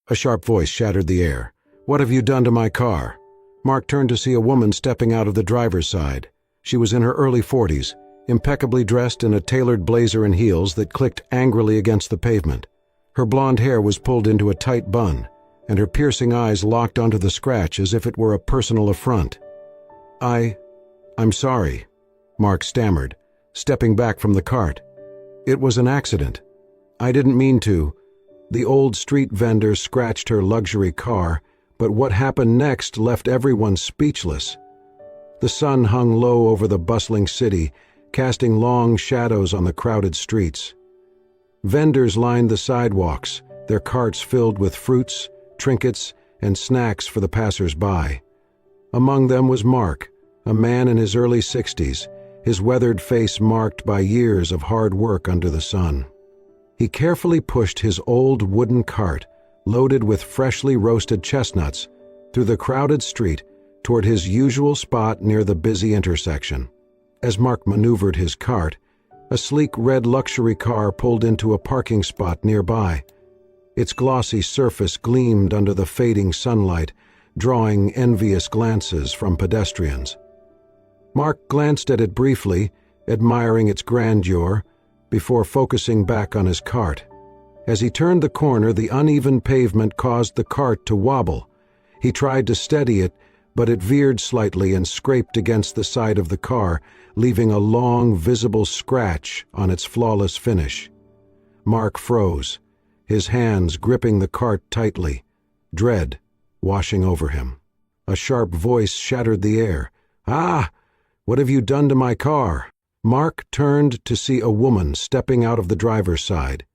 A sharp voice shattered the air. "What have you done to my car?" Mark turned to see a woman stepping out of the driver's side. She was in her early 40s, impeccably dressed in a tailored blazer and heels that clicked angrily against the pavement. Her blonde hair was pulled into a tight bun, and her piercing eyes locked onto the scratch as if it were a personal affront. I'm sorry," Mark stammered, stepping back from the cart. "It was an accident. I didn't mean to." The old street vendor scratched her luxury car, but what happened next left everyone speechless. The sun hung low over the bustling city, casting long shadows on the crowded streets. Vendors lined the sidewalks, their carts filled with fruits, trinkets, and snacks for the passers-by. Among them was Mark, a man in his early 60s, his weathered face marked by years of hard work under the sun. He carefully pushed his old wooden cart, loaded with freshly roasted chestnuts, through the crowded street toward his usual spot near the busy intersection. As Mark maneuvered his cart, a sleek red luxury car pulled into a parking spot nearby. Its glossy surface gleamed under the fading sunlight, drawing envious glances from pedestrians. Mark glanced at it briefly, admiring its grandeur, before focusing back on his cart. As he turned the corner, the uneven pavement caused the cart to wobble. He tried to steady it, but it veered slightly and scraped against the side of the car, leaving a long, visible scratch on its flawless finish. Mark froze, his hands gripping the cart tightly, dread washing over him. A sharp voice shattered the air. "Ah! What have you done to my car?" Mark turned to see a woman stepping out of the driver's side.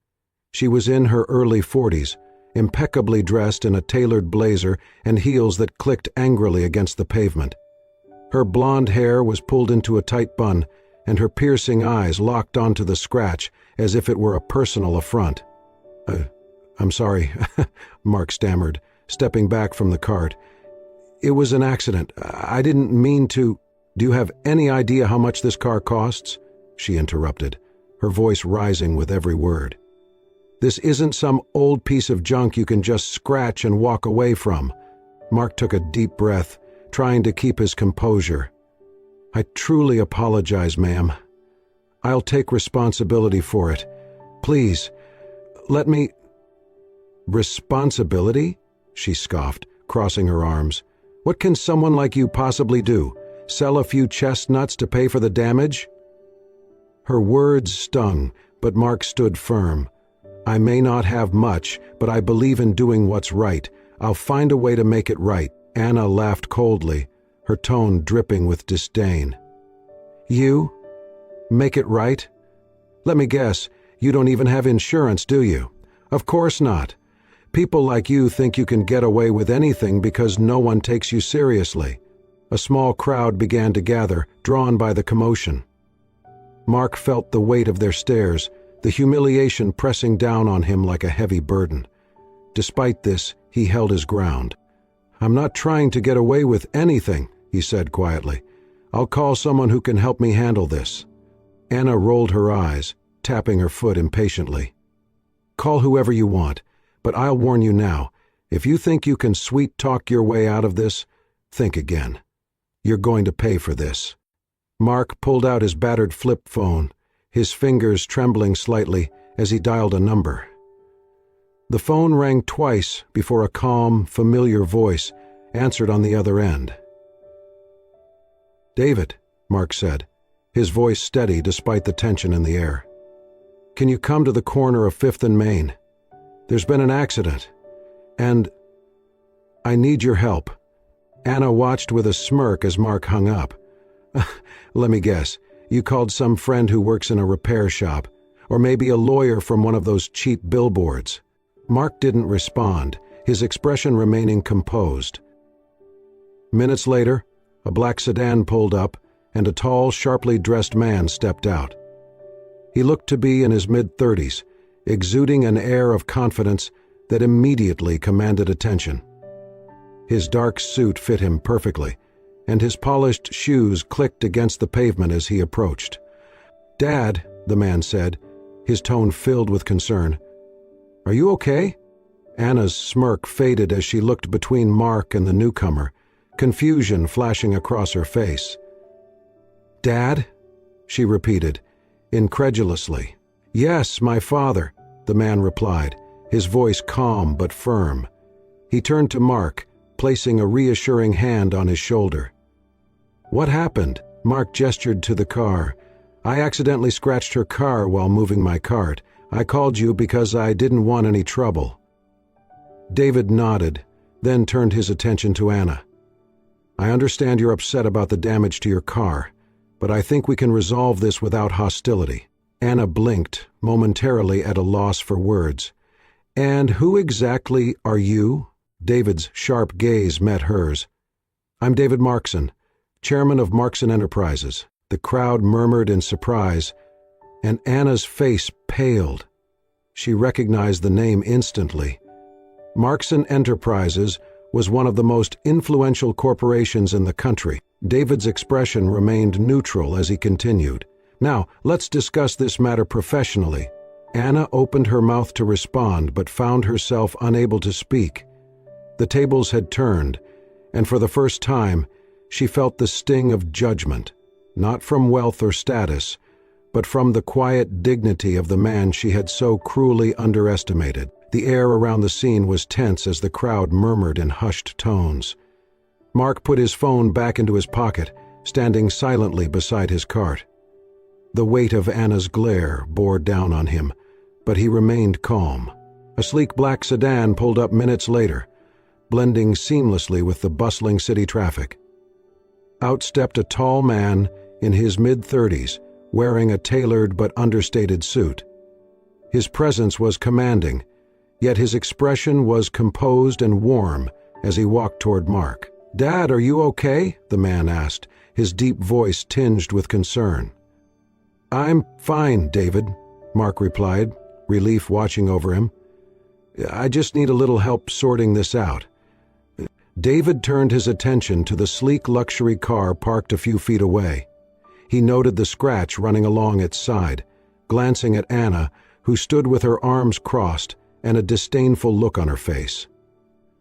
She was in her early 40s, impeccably dressed in a tailored blazer and heels that clicked angrily against the pavement. Her blonde hair was pulled into a tight bun, and her piercing eyes locked onto the scratch as if it were a personal affront. I'm sorry," Mark stammered, stepping back from the cart. "It was an accident. I didn't mean to—" "Do you have any idea how much this car costs?" she interrupted, her voice rising with every word. "This isn't some old piece of junk you can just scratch and walk away from." Mark took a deep breath, trying to keep his composure. "I truly apologize, ma'am. I'll take responsibility for it. Please, let me—" "Responsibility?" she scoffed, crossing her arms. "What can someone like you possibly do? Sell a few chestnuts to pay for the damage?" Her words stung, but Mark stood firm. "I may not have much, but I believe in doing what's right. I'll find a way to make it right." Anna laughed coldly, her tone dripping with disdain. "You? Make it right? Let me guess, you don't even have insurance, do you? Of course not. People like you think you can get away with anything because no one takes you seriously." A small crowd began to gather, drawn by the commotion. Mark felt the weight of their stares, the humiliation pressing down on him like a heavy burden. Despite this, he held his ground. "I'm not trying to get away with anything," he said quietly. "I'll call someone who can help me handle this." Anna rolled her eyes, tapping her foot impatiently. "Call whoever you want, but I'll warn you now, if you think you can sweet-talk your way out of this, think again. You're going to pay for this." Mark pulled out his battered flip phone, his fingers trembling slightly as he dialed a number. The phone rang twice before a calm, familiar voice answered on the other end. "David," Mark said, his voice steady despite the tension in the air. "Can you come to the corner of 5th and Main? There's been an accident, and I need your help." Anna watched with a smirk as Mark hung up. "Let me guess, you called some friend who works in a repair shop, or maybe a lawyer from one of those cheap billboards." Mark didn't respond, his expression remaining composed. Minutes later, a black sedan pulled up, and a tall, sharply dressed man stepped out. He looked to be in his mid-30s, exuding an air of confidence that immediately commanded attention. His dark suit fit him perfectly, and his polished shoes clicked against the pavement as he approached. "Dad," the man said, his tone filled with concern, "are you okay?" Anna's smirk faded as she looked between Mark and the newcomer, confusion flashing across her face. "Dad?" she repeated, incredulously. "Yes, my father," the man replied, his voice calm but firm. He turned to Mark, placing a reassuring hand on his shoulder. "What happened?" Mark gestured to the car. "I accidentally scratched her car while moving my cart. I called you because I didn't want any trouble." David nodded, then turned his attention to Anna. "I understand you're upset about the damage to your car, but I think we can resolve this without hostility." Anna blinked, momentarily at a loss for words. "And who exactly are you?" David's sharp gaze met hers. "I'm David Markson, chairman of Markson Enterprises." The crowd murmured in surprise, and Anna's face paled. She recognized the name instantly. Markson Enterprises was one of the most influential corporations in the country. David's expression remained neutral as he continued. "Now, let's discuss this matter professionally." Anna opened her mouth to respond but found herself unable to speak. The tables had turned, and for the first time, she felt the sting of judgment, not from wealth or status, but from the quiet dignity of the man she had so cruelly underestimated. The air around the scene was tense as the crowd murmured in hushed tones. Mark put his phone back into his pocket, standing silently beside his cart. The weight of Anna's glare bore down on him, but he remained calm. A sleek black sedan pulled up minutes later, blending seamlessly with the bustling city traffic. Out stepped a tall man in his mid-30s, wearing a tailored but understated suit. His presence was commanding, yet his expression was composed and warm as he walked toward Mark. "Dad, are you okay?" the man asked, his deep voice tinged with concern. "I'm fine, David," Mark replied, relief watching over him. "I just need a little help sorting this out." David turned his attention to the sleek luxury car parked a few feet away. He noted the scratch running along its side, glancing at Anna, who stood with her arms crossed and a disdainful look on her face.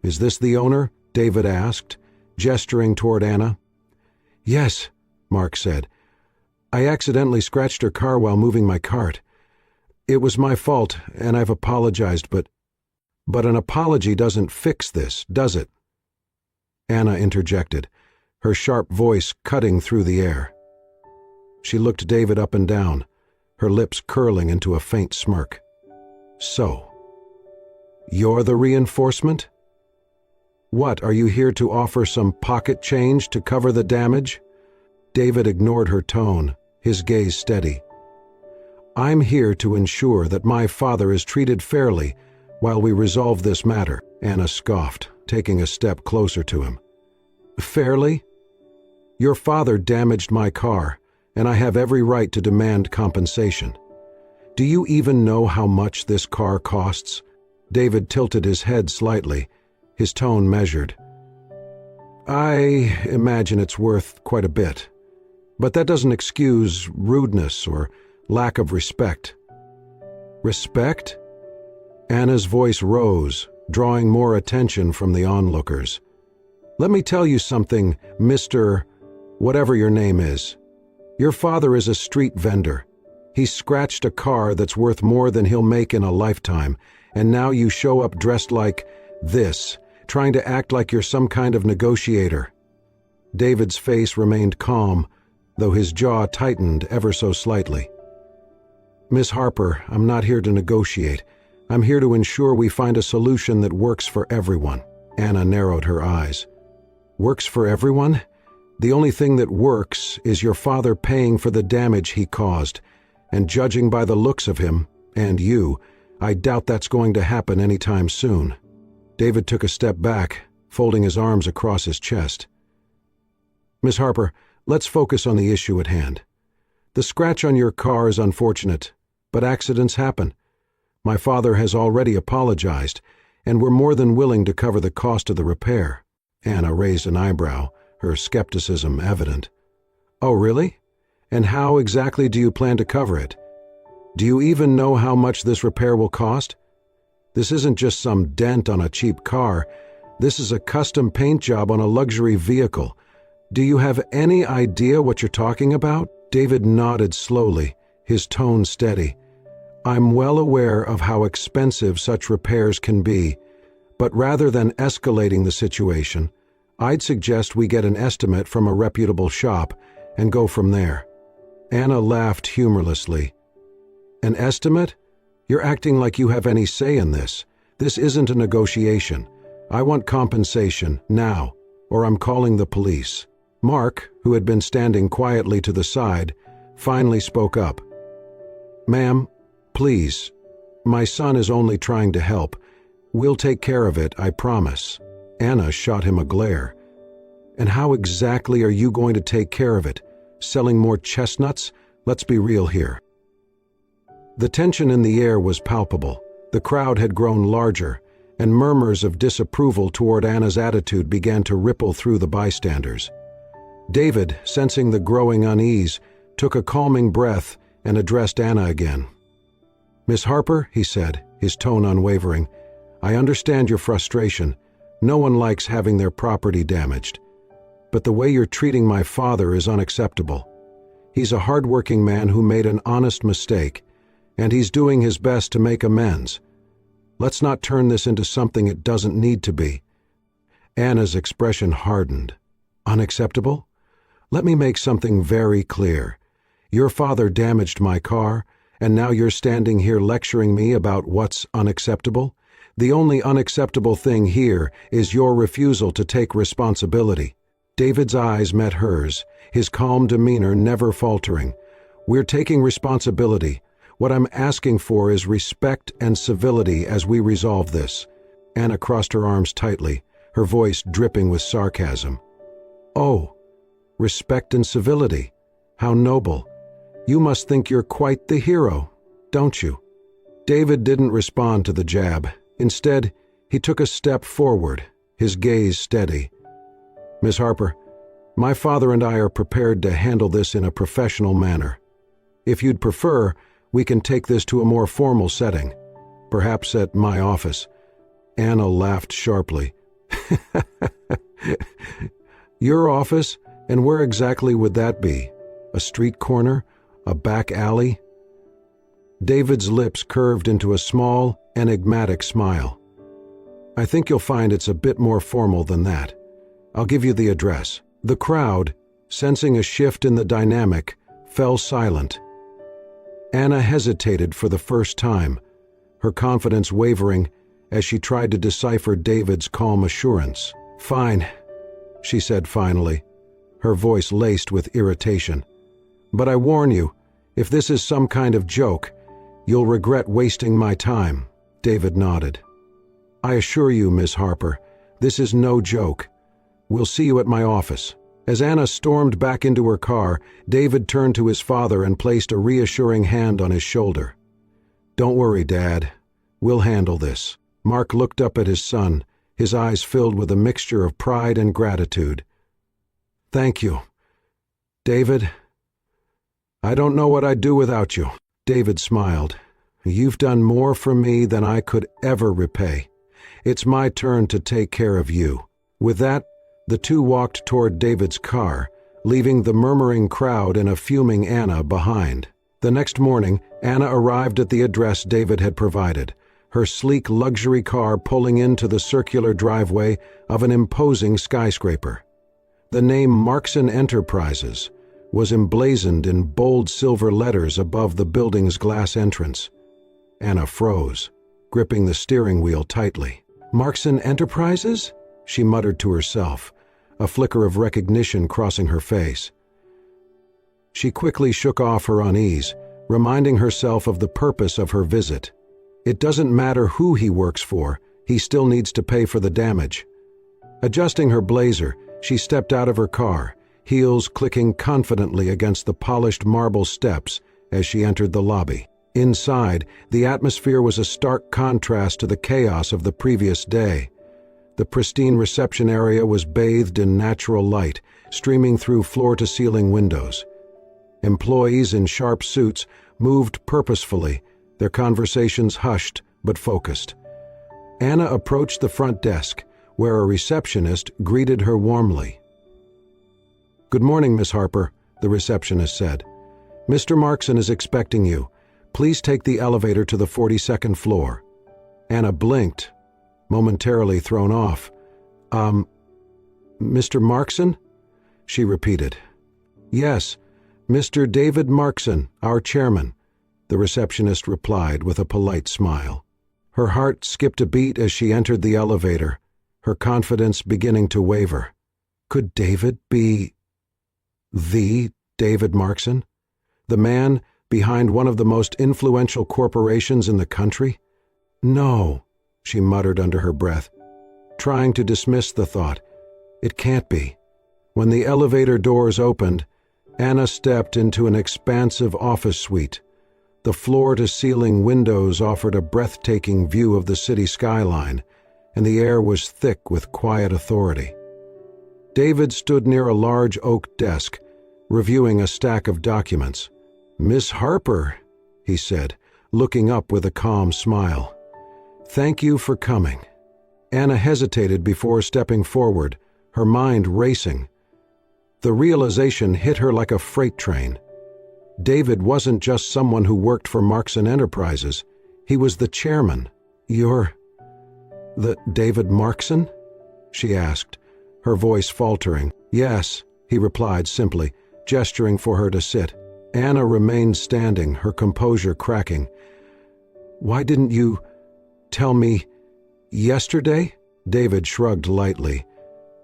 "Is this the owner?" David asked, gesturing toward Anna. "Yes," Mark said. "I accidentally scratched her car while moving my cart. It was my fault, and I've apologized, but an apology doesn't fix this, does it?" Anna interjected, her sharp voice cutting through the air. She looked David up and down, her lips curling into a faint smirk. "So, you're the reinforcement? What, are you here to offer some pocket change to cover the damage?" David ignored her tone, his gaze steady. "I'm here to ensure that my father is treated fairly while we resolve this matter," Anna scoffed, taking a step closer to him. "Fairly? Your father damaged my car, and I have every right to demand compensation. Do you even know how much this car costs?" David tilted his head slightly, his tone measured. "I imagine it's worth quite a bit, but that doesn't excuse rudeness or lack of respect." "Respect?" Anna's voice rose, drawing more attention from the onlookers. "Let me tell you something, Mr. whatever your name is. Your father is a street vendor. He scratched a car that's worth more than he'll make in a lifetime, and now you show up dressed like this, trying to act like you're some kind of negotiator." David's face remained calm, though his jaw tightened ever so slightly. "Miss Harper, I'm not here to negotiate. I'm here to ensure we find a solution that works for everyone." Anna narrowed her eyes. "Works for everyone? The only thing that works is your father paying for the damage he caused, and judging by the looks of him, and you, I doubt that's going to happen anytime soon." David took a step back, folding his arms across his chest. "Miss Harper, let's focus on the issue at hand. The scratch on your car is unfortunate, but accidents happen. My father has already apologized, and we're more than willing to cover the cost of the repair." Anna raised an eyebrow, her skepticism evident. "Oh, really? And how exactly do you plan to cover it? Do you even know how much this repair will cost?" This isn't just some dent on a cheap car. This is a custom paint job on a luxury vehicle. Do you have any idea what you're talking about?" David nodded slowly, his tone steady. "I'm well aware of how expensive such repairs can be, but rather than escalating the situation, I'd suggest we get an estimate from a reputable shop and go from there." Anna laughed humorlessly. "An estimate? You're acting like you have any say in this. This isn't a negotiation. I want compensation, now, or I'm calling the police." Mark, who had been standing quietly to the side, finally spoke up. "Ma'am, please. My son is only trying to help. We'll take care of it, I promise." Anna shot him a glare. "And how exactly are you going to take care of it? Selling more chestnuts? Let's be real here." The tension in the air was palpable. The crowd had grown larger, and murmurs of disapproval toward Anna's attitude began to ripple through the bystanders. David, sensing the growing unease, took a calming breath and addressed Anna again. "Miss Harper," he said, his tone unwavering, "I understand your frustration. No one likes having their property damaged. But the way you're treating my father is unacceptable. He's a hard-working man who made an honest mistake, and he's doing his best to make amends. Let's not turn this into something it doesn't need to be." Anna's expression hardened. "Unacceptable? Let me make something very clear. Your father damaged my car, and now you're standing here lecturing me about what's unacceptable? The only unacceptable thing here is your refusal to take responsibility." David's eyes met hers, his calm demeanor never faltering. "We're taking responsibility. What I'm asking for is respect and civility as we resolve this." Anna crossed her arms tightly, her voice dripping with sarcasm. "Oh, respect and civility. How noble. You must think you're quite the hero, don't you?" David didn't respond to the jab. Instead, he took a step forward, his gaze steady. "Miss Harper, my father and I are prepared to handle this in a professional manner. If you'd prefer, we can take this to a more formal setting, perhaps at my office." Anna laughed sharply. "Your office? And where exactly would that be? A street corner? A back alley?" David's lips curved into a small, enigmatic smile. "I think you'll find it's a bit more formal than that. I'll give you the address." The crowd, sensing a shift in the dynamic, fell silent. Anna hesitated for the first time, her confidence wavering as she tried to decipher David's calm assurance. "Fine," she said finally, her voice laced with irritation. "But I warn you, if this is some kind of joke, you'll regret wasting my time." David nodded. "I assure you, Miss Harper, this is no joke. We'll see you at my office." As Anna stormed back into her car, David turned to his father and placed a reassuring hand on his shoulder. "Don't worry, Dad. We'll handle this." Mark looked up at his son, his eyes filled with a mixture of pride and gratitude. "Thank you. David, I don't know what I'd do without you." David smiled. "You've done more for me than I could ever repay. It's my turn to take care of you." With that, the two walked toward David's car, leaving the murmuring crowd and a fuming Anna behind. The next morning, Anna arrived at the address David had provided, her sleek luxury car pulling into the circular driveway of an imposing skyscraper. The name Markson Enterprises was emblazoned in bold silver letters above the building's glass entrance. Anna froze, gripping the steering wheel tightly. "Markson Enterprises?" she muttered to herself, a flicker of recognition crossing her face. She quickly shook off her unease, reminding herself of the purpose of her visit. It doesn't matter who he works for, he still needs to pay for the damage. Adjusting her blazer, she stepped out of her car, heels clicking confidently against the polished marble steps as she entered the lobby. Inside, the atmosphere was a stark contrast to the chaos of the previous day. The pristine reception area was bathed in natural light, streaming through floor-to-ceiling windows. Employees in sharp suits moved purposefully, their conversations hushed but focused. Anna approached the front desk, where a receptionist greeted her warmly. "Good morning, Miss Harper," the receptionist said. "Mr. Markson is expecting you. Please take the elevator to the 42nd floor." Anna blinked, momentarily thrown off. Mr. Markson?" she repeated. "Yes, Mr. David Markson, our chairman," the receptionist replied with a polite smile. Her heart skipped a beat as she entered the elevator, her confidence beginning to waver. Could David be the David Markson? The man behind one of the most influential corporations in the country? "No," she muttered under her breath, trying to dismiss the thought. It can't be. When the elevator doors opened, Anna stepped into an expansive office suite. The floor-to-ceiling windows offered a breathtaking view of the city skyline, and the air was thick with quiet authority. David stood near a large oak desk, reviewing a stack of documents. "Miss Harper," he said, looking up with a calm smile. "Thank you for coming." Anna hesitated before stepping forward, her mind racing. The realization hit her like a freight train. David wasn't just someone who worked for Markson Enterprises. He was the chairman. "You're the David Markson?" she asked, her voice faltering. "Yes," he replied simply, gesturing for her to sit. Anna remained standing, her composure cracking. "Why didn't you tell me yesterday?" David shrugged lightly.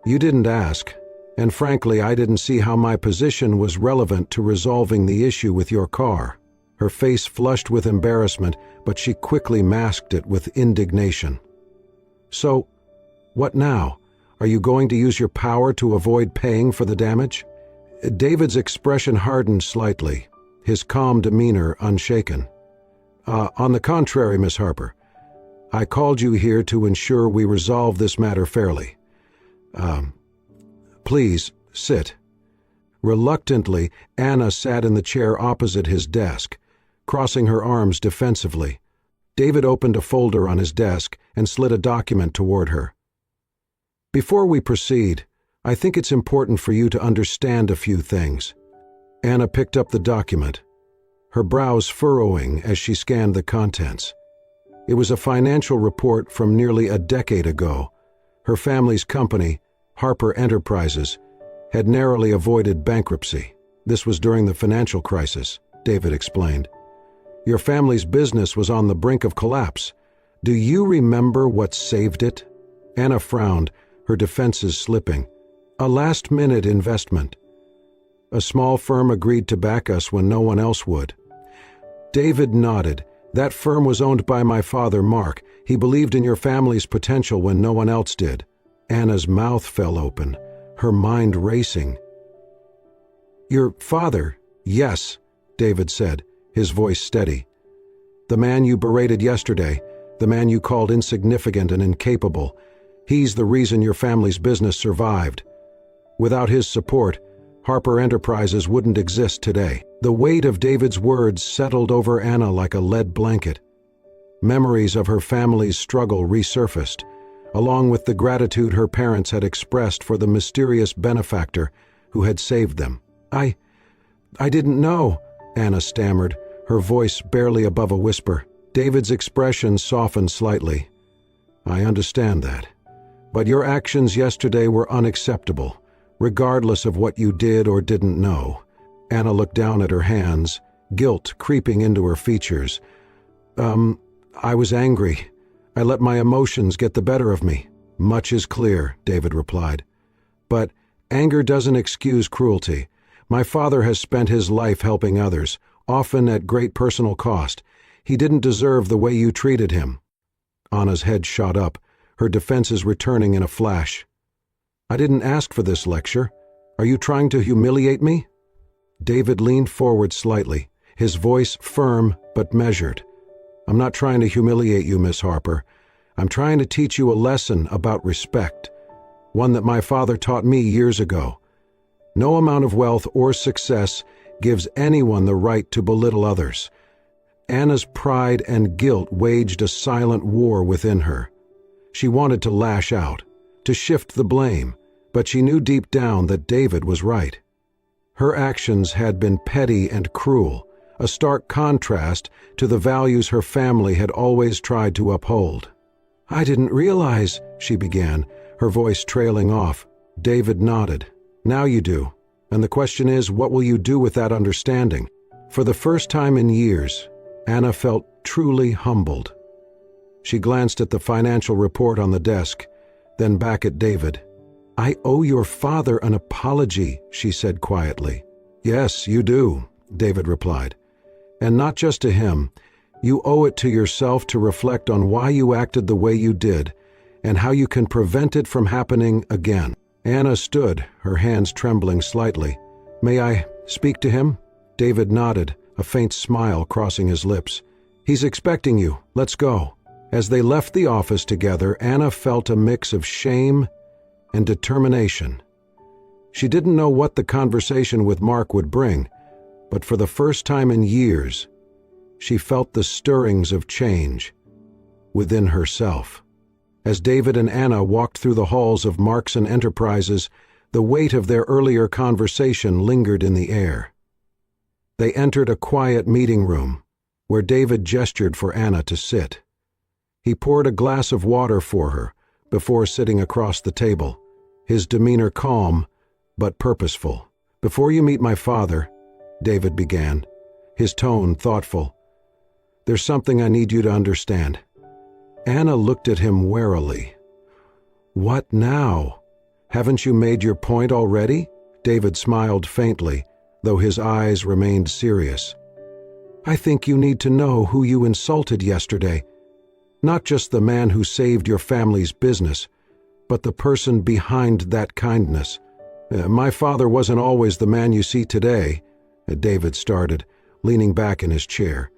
"You didn't ask, and frankly, I didn't see how my position was relevant to resolving the issue with your car." Her face flushed with embarrassment, but she quickly masked it with indignation. "So, what now? Are you going to use your power to avoid paying for the damage?" David's expression hardened slightly, his calm demeanor unshaken. On the contrary, Miss Harper. I called you here to ensure we resolve this matter fairly. Please, sit." Reluctantly, Anna sat in the chair opposite his desk, crossing her arms defensively. David opened a folder on his desk and slid a document toward her. "Before we proceed, I think it's important for you to understand a few things." Anna picked up the document, her brows furrowing as she scanned the contents. It was a financial report from nearly a decade ago. Her family's company, Harper Enterprises, had narrowly avoided bankruptcy. This was during the financial crisis, David explained. Your family's business was on the brink of collapse. Do you remember what saved it? Anna frowned, her defenses slipping. A last-minute investment. A small firm agreed to back us when no one else would. David nodded. That firm was owned by my father, Mark. He believed in your family's potential when no one else did. Anna's mouth fell open, her mind racing. Your father, yes, David said, his voice steady. The man you berated yesterday, the man you called insignificant and incapable, he's the reason your family's business survived. Without his support, Harper Enterprises wouldn't exist today. The weight of David's words settled over Anna like a lead blanket. Memories of her family's struggle resurfaced, along with the gratitude her parents had expressed for the mysterious benefactor who had saved them. I didn't know, Anna stammered, her voice barely above a whisper. David's expression softened slightly. I understand that. But your actions yesterday were unacceptable, regardless of what you did or didn't know. Anna looked down at her hands, guilt creeping into her features. I was angry. I let my emotions get the better of me. Much is clear, David replied. But anger doesn't excuse cruelty. My father has spent his life helping others, often at great personal cost. He didn't deserve the way you treated him. Anna's head shot up, her defenses returning in a flash. I didn't ask for this lecture. Are you trying to humiliate me? David leaned forward slightly, his voice firm but measured. I'm not trying to humiliate you, Miss Harper. I'm trying to teach you a lesson about respect, one that my father taught me years ago. No amount of wealth or success gives anyone the right to belittle others. Anna's pride and guilt waged a silent war within her. She wanted to lash out, to shift the blame, but she knew deep down that David was right. Her actions had been petty and cruel, a stark contrast to the values her family had always tried to uphold. "I didn't realize," she began, her voice trailing off. David nodded. "Now you do. And the question is, what will you do with that understanding?" For the first time in years, Anna felt truly humbled. She glanced at the financial report on the desk, then back at David. "I owe your father an apology," she said quietly. "Yes, you do," David replied. "And not just to him. You owe it to yourself to reflect on why you acted the way you did and how you can prevent it from happening again." Anna stood, her hands trembling slightly. "May I speak to him?" David nodded, a faint smile crossing his lips. "He's expecting you. Let's go." As they left the office together, Anna felt a mix of shame and determination. She didn't know what the conversation with Mark would bring, but for the first time in years, she felt the stirrings of change within herself. As David and Anna walked through the halls of Marks & Enterprises, the weight of their earlier conversation lingered in the air. They entered a quiet meeting room, where David gestured for Anna to sit. He poured a glass of water for her before sitting across the table, his demeanor calm but purposeful. "Before you meet my father," David began, his tone thoughtful, "there's something I need you to understand." Anna looked at him warily. "What now? Haven't you made your point already?" David smiled faintly, though his eyes remained serious. "I think you need to know who you insulted yesterday. Not just the man who saved your family's business, but the person behind that kindness. My father wasn't always the man you see today," David started, leaning back in his chair.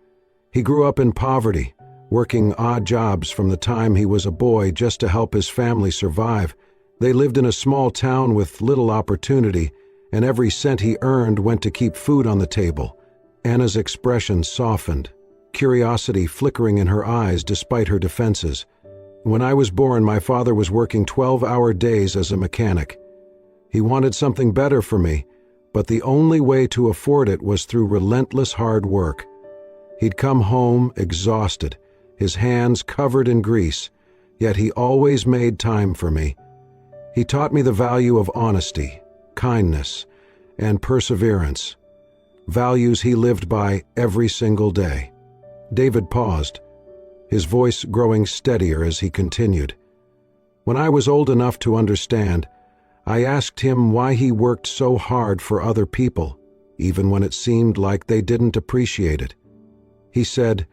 "He grew up in poverty, working odd jobs from the time he was a boy just to help his family survive. They lived in a small town with little opportunity, and every cent he earned went to keep food on the table." Anna's expression softened, curiosity flickering in her eyes despite her defenses. "When I was born, my father was working 12-hour days as a mechanic. He wanted something better for me, but the only way to afford it was through relentless hard work. He'd come home exhausted, his hands covered in grease, yet he always made time for me. He taught me the value of honesty, kindness, and perseverance, values he lived by every single day." David paused, his voice growing steadier as he continued. "When I was old enough to understand, I asked him why he worked so hard for other people, even when it seemed like they didn't appreciate it. He said,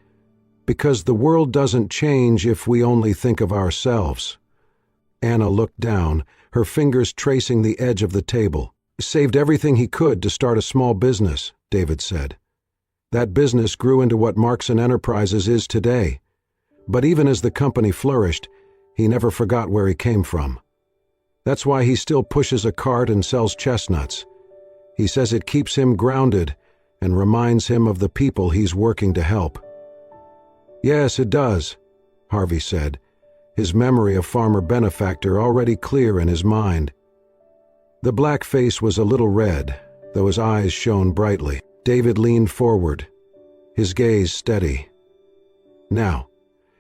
'Because the world doesn't change if we only think of ourselves.'" Anna looked down, her fingers tracing the edge of the table. "Saved everything he could to start a small business," David said. "That business grew into what Marks & Enterprises is today. But even as the company flourished, he never forgot where he came from. That's why he still pushes a cart and sells chestnuts. He says it keeps him grounded and reminds him of the people he's working to help." "Yes, it does," Harvey said, his memory of Farmer Benefactor already clear in his mind. The black face was a little red, though his eyes shone brightly. David leaned forward, his gaze steady. "Now,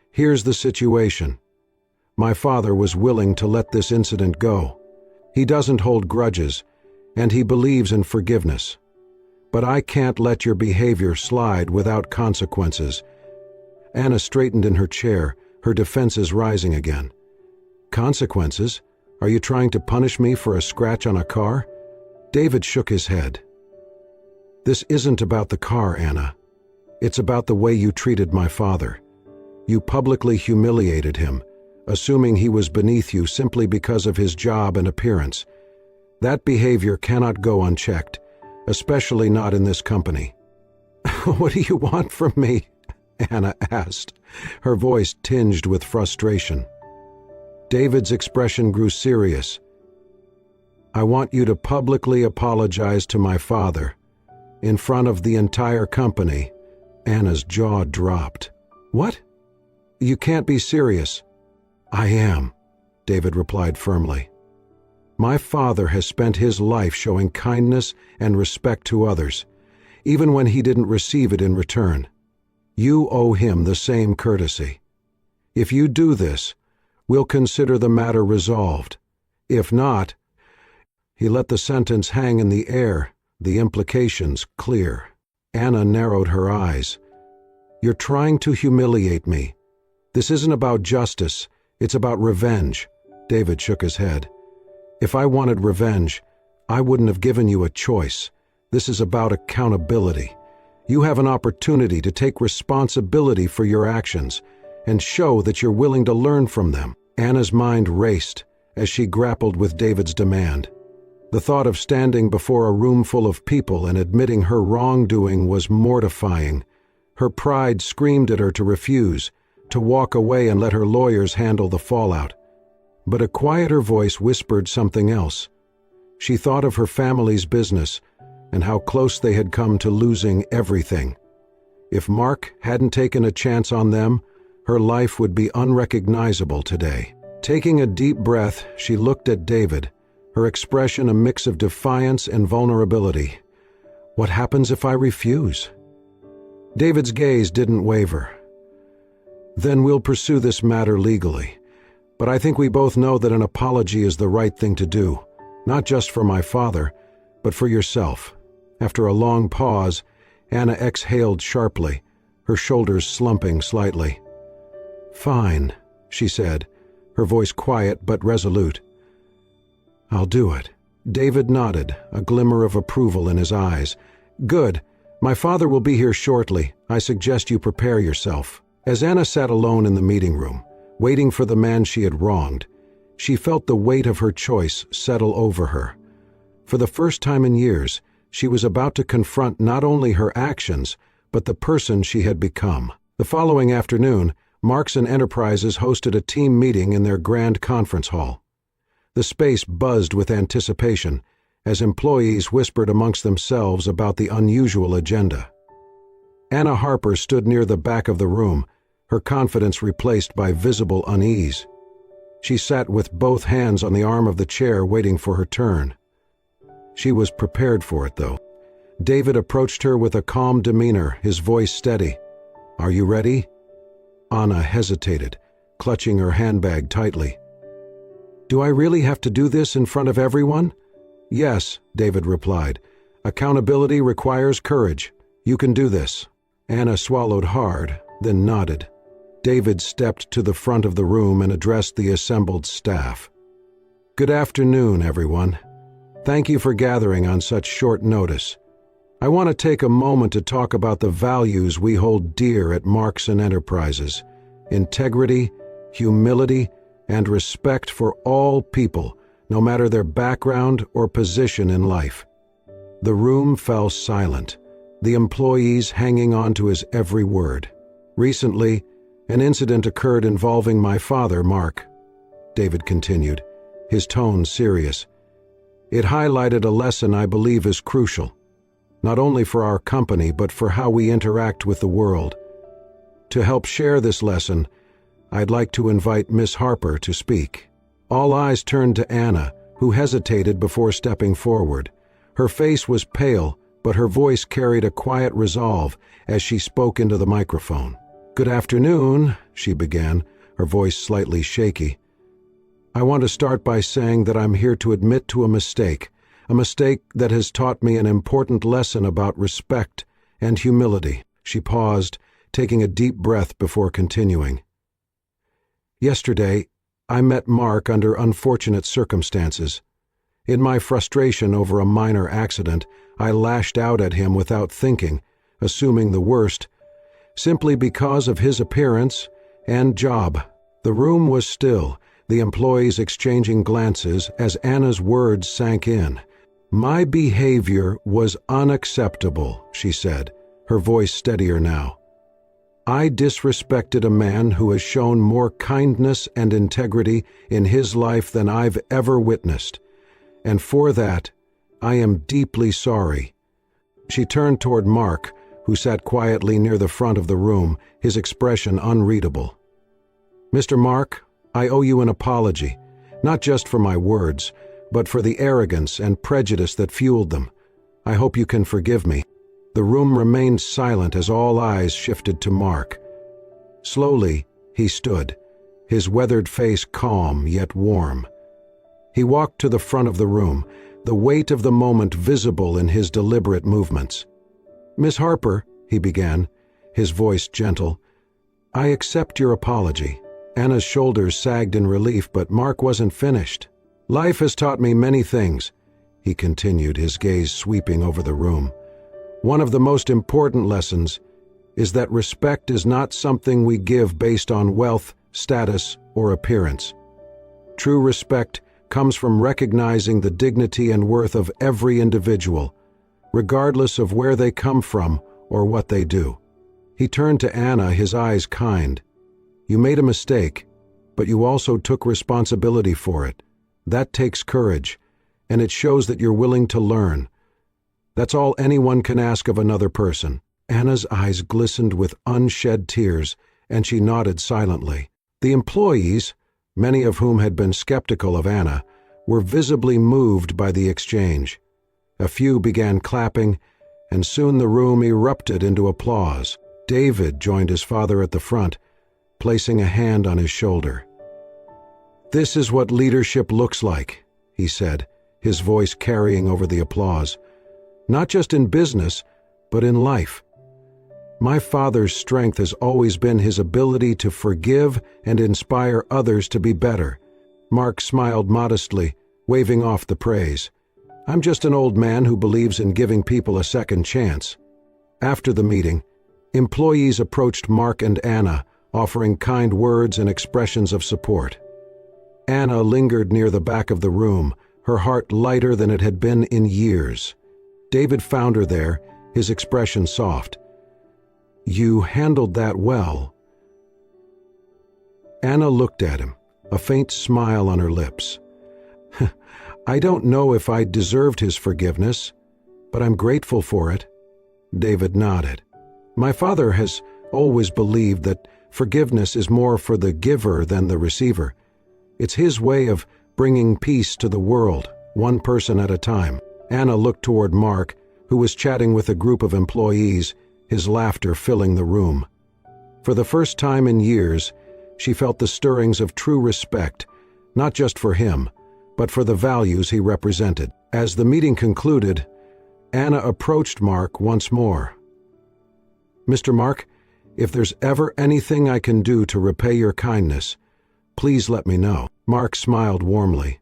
here's the situation. My father was willing to let this incident go. He doesn't hold grudges, and he believes in forgiveness. But I can't let your behavior slide without consequences." Anna straightened in her chair, her defenses rising again. "Consequences? Are you trying to punish me for a scratch on a car?" David shook his head. "This isn't about the car, Anna. It's about the way you treated my father. You publicly humiliated him, assuming he was beneath you simply because of his job and appearance. That behavior cannot go unchecked, especially not in this company." "What do you want from me?" Anna asked, her voice tinged with frustration. David's expression grew serious. "I want you to publicly apologize to my father, in front of the entire company." Anna's jaw dropped. "What? You can't be serious." I am, David replied firmly. My father has spent his life showing kindness and respect to others, even when he didn't receive it in return. You owe him the same courtesy. If you do this, we'll consider the matter resolved. If not, he let the sentence hang in the air, the implications clear. Anna narrowed her eyes. You're trying to humiliate me. This isn't about justice, it's about revenge. David shook his head. If I wanted revenge, I wouldn't have given you a choice. This is about accountability. You have an opportunity to take responsibility for your actions and show that you're willing to learn from them. Anna's mind raced as she grappled with David's demand. The thought of standing before a room full of people and admitting her wrongdoing was mortifying. Her pride screamed at her to refuse, to walk away and let her lawyers handle the fallout. But a quieter voice whispered something else. She thought of her family's business and how close they had come to losing everything. If Mark hadn't taken a chance on them, her life would be unrecognizable today. Taking a deep breath, she looked at David, her expression a mix of defiance and vulnerability. What happens if I refuse? David's gaze didn't waver. Then we'll pursue this matter legally. But I think we both know that an apology is the right thing to do, not just for my father, but for yourself. After a long pause, Anna exhaled sharply, her shoulders slumping slightly. Fine, she said, her voice quiet but resolute. I'll do it. David nodded, a glimmer of approval in his eyes. Good. My father will be here shortly. I suggest you prepare yourself. As Anna sat alone in the meeting room, waiting for the man she had wronged, she felt the weight of her choice settle over her. For the first time in years, she was about to confront not only her actions, but the person she had become. The following afternoon, Marks and Enterprises hosted a team meeting in their grand conference hall. The space buzzed with anticipation as employees whispered amongst themselves about the unusual agenda. Anna Harper stood near the back of the room, her confidence replaced by visible unease. She sat with both hands on the arm of the chair waiting for her turn. She was prepared for it, though. David approached her with a calm demeanor, his voice steady. Are you ready? Anna hesitated, clutching her handbag tightly. Do I really have to do this in front of everyone? Yes, David replied. Accountability requires courage. You can do this. Anna swallowed hard, then nodded. David stepped to the front of the room and addressed the assembled staff. Good afternoon, everyone. Thank you for gathering on such short notice. I want to take a moment to talk about the values we hold dear at Marks and Enterprises: integrity, humility, and respect for all people, no matter their background or position in life. The room fell silent, the employees hanging on to his every word. Recently, an incident occurred involving my father, Mark, David continued, his tone serious. It highlighted a lesson I believe is crucial, not only for our company but for how we interact with the world. To help share this lesson, I'd like to invite Miss Harper to speak. All eyes turned to Anna, who hesitated before stepping forward. Her face was pale, but her voice carried a quiet resolve as she spoke into the microphone. Good afternoon, she began, her voice slightly shaky. I want to start by saying that I'm here to admit to a mistake that has taught me an important lesson about respect and humility. She paused, taking a deep breath before continuing. Yesterday, I met Mark under unfortunate circumstances. In my frustration over a minor accident, I lashed out at him without thinking, assuming the worst, simply because of his appearance and job. The room was still, the employees exchanging glances as Anna's words sank in. My behavior was unacceptable, she said, her voice steadier now. I disrespected a man who has shown more kindness and integrity in his life than I've ever witnessed, and for that, I am deeply sorry. She turned toward Mark, who sat quietly near the front of the room, his expression unreadable. Mr. Mark, I owe you an apology, not just for my words, but for the arrogance and prejudice that fueled them. I hope you can forgive me." The room remained silent as all eyes shifted to Mark. Slowly, he stood, his weathered face calm yet warm. He walked to the front of the room, the weight of the moment visible in his deliberate movements. "Miss Harper," he began, his voice gentle, "I accept your apology." Anna's shoulders sagged in relief, but Mark wasn't finished. "Life has taught me many things," he continued, his gaze sweeping over the room. "One of the most important lessons is that respect is not something we give based on wealth, status, or appearance. True respect comes from recognizing the dignity and worth of every individual, regardless of where they come from or what they do." He turned to Anna, his eyes kind. "You made a mistake, but you also took responsibility for it. That takes courage, and it shows that you're willing to learn. That's all anyone can ask of another person." Anna's eyes glistened with unshed tears, and she nodded silently. The employees, many of whom had been skeptical of Anna, were visibly moved by the exchange. A few began clapping, and soon the room erupted into applause. David joined his father at the front, placing a hand on his shoulder. "This is what leadership looks like," he said, his voice carrying over the applause. "Not just in business, but in life. My father's strength has always been his ability to forgive and inspire others to be better." Mark smiled modestly, waving off the praise. "I'm just an old man who believes in giving people a second chance." After the meeting, employees approached Mark and Anna, offering kind words and expressions of support. Anna lingered near the back of the room, her heart lighter than it had been in years. David found her there, his expression soft. "You handled that well." Anna looked at him, a faint smile on her lips. "I don't know if I deserved his forgiveness, but I'm grateful for it." David nodded. "My father has always believed that forgiveness is more for the giver than the receiver. It's his way of bringing peace to the world, one person at a time." Anna looked toward Mark, who was chatting with a group of employees, his laughter filling the room. For the first time in years, she felt the stirrings of true respect, not just for him, but for the values he represented. As the meeting concluded, Anna approached Mark once more. "Mr. Mark, if there's ever anything I can do to repay your kindness, please let me know." Mark smiled warmly.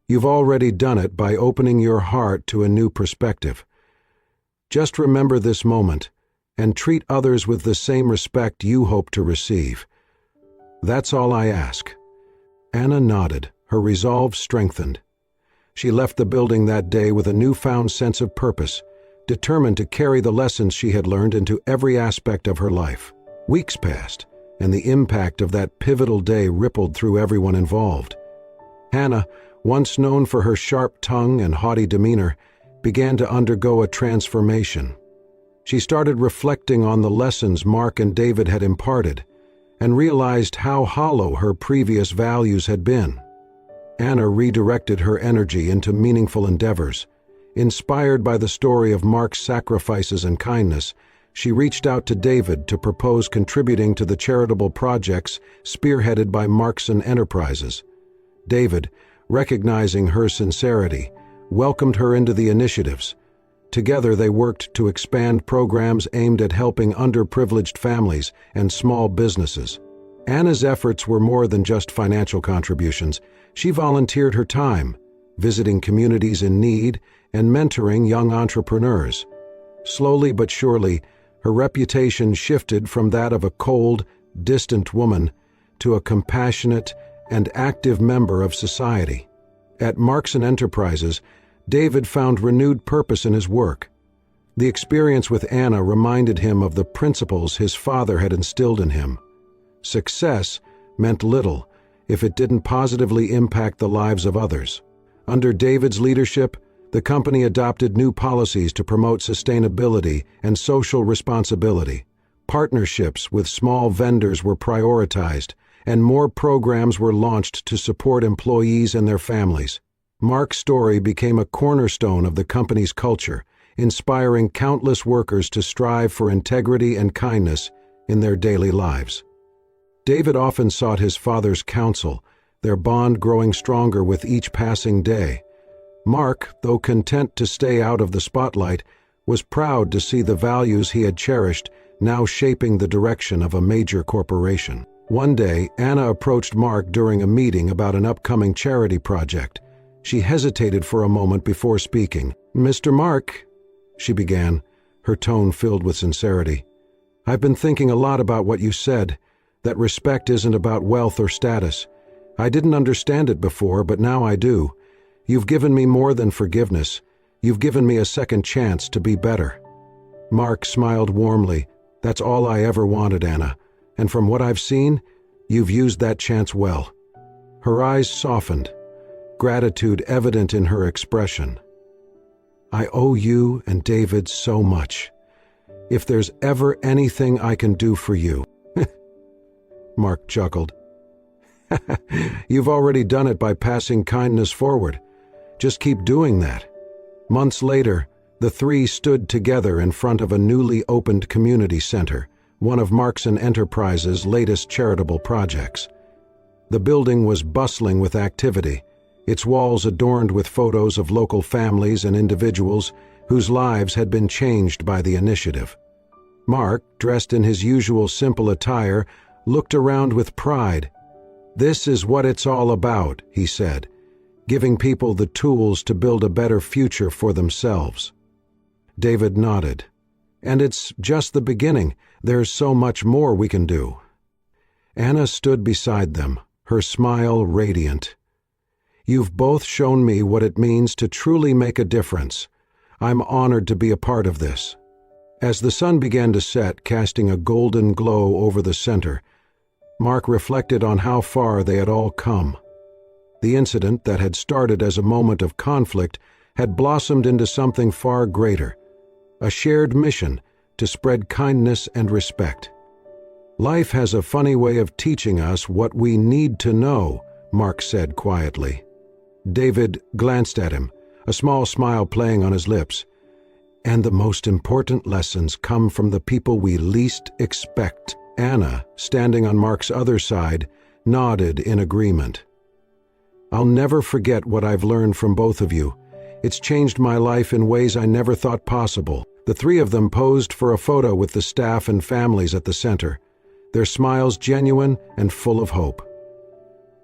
"You've already done it by opening your heart to a new perspective. Just remember this moment and treat others with the same respect you hope to receive. That's all I ask." Anna nodded, her resolve strengthened. She left the building that day with a newfound sense of purpose, determined to carry the lessons she had learned into every aspect of her life. Weeks passed, and the impact of that pivotal day rippled through everyone involved. Hannah, once known for her sharp tongue and haughty demeanor, began to undergo a transformation. She started reflecting on the lessons Mark and David had imparted, and realized how hollow her previous values had been. Anna redirected her energy into meaningful endeavors. Inspired by the story of Mark's sacrifices and kindness, she reached out to David to propose contributing to the charitable projects spearheaded by Markson Enterprises. David, recognizing her sincerity, welcomed her into the initiatives. Together they worked to expand programs aimed at helping underprivileged families and small businesses. Anna's efforts were more than just financial contributions. She volunteered her time, visiting communities in need and mentoring young entrepreneurs. Slowly but surely, her reputation shifted from that of a cold, distant woman to a compassionate and active member of society. At Markson Enterprises, David found renewed purpose in his work. The experience with Anna reminded him of the principles his father had instilled in him. Success meant little if it didn't positively impact the lives of others. Under David's leadership, the company adopted new policies to promote sustainability and social responsibility. Partnerships with small vendors were prioritized, and more programs were launched to support employees and their families. Mark's story became a cornerstone of the company's culture, inspiring countless workers to strive for integrity and kindness in their daily lives. David often sought his father's counsel, their bond growing stronger with each passing day. Mark, though content to stay out of the spotlight, was proud to see the values he had cherished now shaping the direction of a major corporation. One day, Anna approached Mark during a meeting about an upcoming charity project. She hesitated for a moment before speaking. "Mr. Mark," she began, her tone filled with sincerity, "I've been thinking a lot about what you said, that respect isn't about wealth or status. I didn't understand it before, but now I do. You've given me more than forgiveness. You've given me a second chance to be better." Mark smiled warmly. "That's all I ever wanted, Anna. And from what I've seen, you've used that chance well." Her eyes softened, gratitude evident in her expression. "I owe you and David so much. If there's ever anything I can do for you..." Mark chuckled. "You've already done it by passing kindness forward. Just keep doing that." Months later, the three stood together in front of a newly opened community center, one of Marks & Enterprises' latest charitable projects. The building was bustling with activity, its walls adorned with photos of local families and individuals whose lives had been changed by the initiative. Mark, dressed in his usual simple attire, looked around with pride. "This is what it's all about," he said, "giving people the tools to build a better future for themselves." David nodded. "And it's just the beginning. There's so much more we can do." Anna stood beside them, her smile radiant. "You've both shown me what it means to truly make a difference. I'm honored to be a part of this." As the sun began to set, casting a golden glow over the center, Mark reflected on how far they had all come. The incident that had started as a moment of conflict had blossomed into something far greater, a shared mission to spread kindness and respect. "Life has a funny way of teaching us what we need to know," Mark said quietly. David glanced at him, a small smile playing on his lips. "And the most important lessons come from the people we least expect." Anna, standing on Mark's other side, nodded in agreement. "I'll never forget what I've learned from both of you. It's changed my life in ways I never thought possible." The three of them posed for a photo with the staff and families at the center, their smiles genuine and full of hope.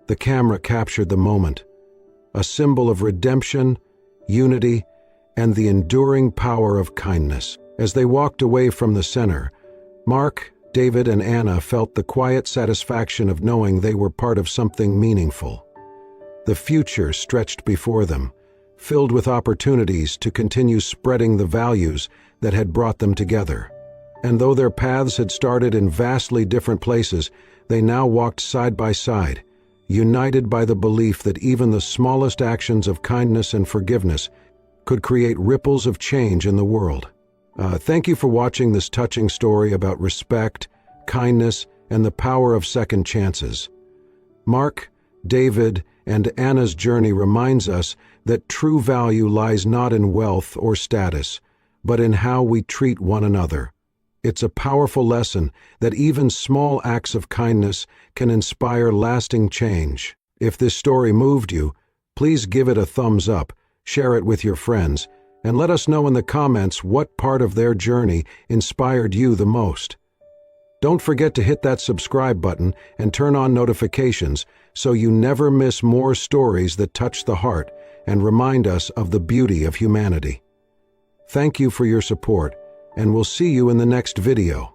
The camera captured the moment, a symbol of redemption, unity, and the enduring power of kindness. As they walked away from the center, Mark, David, and Anna felt the quiet satisfaction of knowing they were part of something meaningful. The future stretched before them, filled with opportunities to continue spreading the values that had brought them together. And though their paths had started in vastly different places, they now walked side by side, united by the belief that even the smallest actions of kindness and forgiveness could create ripples of change in the world. Thank you for watching this touching story about respect, kindness, and the power of second chances. Mark, David, and Anna's journey reminds us that true value lies not in wealth or status, but in how we treat one another. It's a powerful lesson that even small acts of kindness can inspire lasting change. If this story moved you, please give it a thumbs up, share it with your friends, and let us know in the comments what part of their journey inspired you the most. Don't forget to hit that subscribe button and turn on notifications so you never miss more stories that touch the heart and remind us of the beauty of humanity. Thank you for your support, and we'll see you in the next video.